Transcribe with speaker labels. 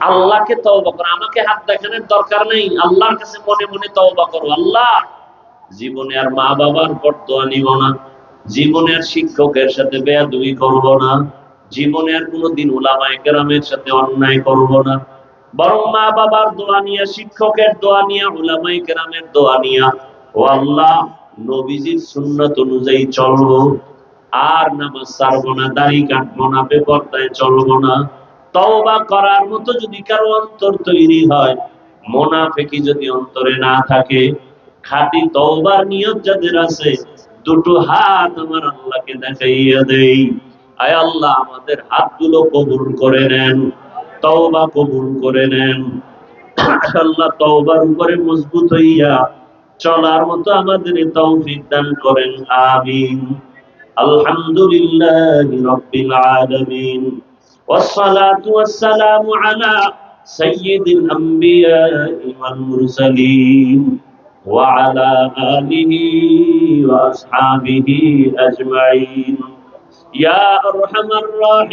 Speaker 1: আল্লাহকে তওবা করো, আমাকে হাত দেখানোর দরকার নেই, আল্লাহর কাছে মনে মনে তওবা করো। আল্লাহ, জীবনে আর মা বাবার বরদোয়া নিব না, জীবনে আর শিক্ষকের সাথে বেয়াদবি করব না, জীবনে আর কোনোদিন উলামায়ে কেরামের সাথে অন্যায় করব না, বরং মা বাবার দোয়া নিয়ে, শিক্ষকের দোয়া নিয়ে, উলামায়ে কেরামের দোয়া নিয়ে, ও আল্লাহ, নবীজির সুন্নাত অনুযায়ী চলবো, আর নামাজ ছাড়বো না, দাড়ি কাটবো না, বেপরদায় চলবো না। তওবা করার মতো যদি কারো অন্তর তৈরি হয়, মুনাফিকি যদি অন্তরে না থাকে, খাঁটি তওবার নিয়ত যাদের আছে, দুটো হাত আমার আল্লাহকে দেখাইয়া দেই। আয় আল্লাহ, আমাদের হাতগুলো কবুল করে নেন, তওবা কবুল করে নেন। আল্লাহ, তওবার উপরে মজবুত হইয়া চলার মতো আমাদের তৌফিক দান করেন, আমিন। আলহামদুলিল্লাহি রাব্বিল আলামিন, والصلاة والسلام على سيد الأنبياء والمرسلين وعلى آله وأصحابه أجمعين يا أرحم الراحمين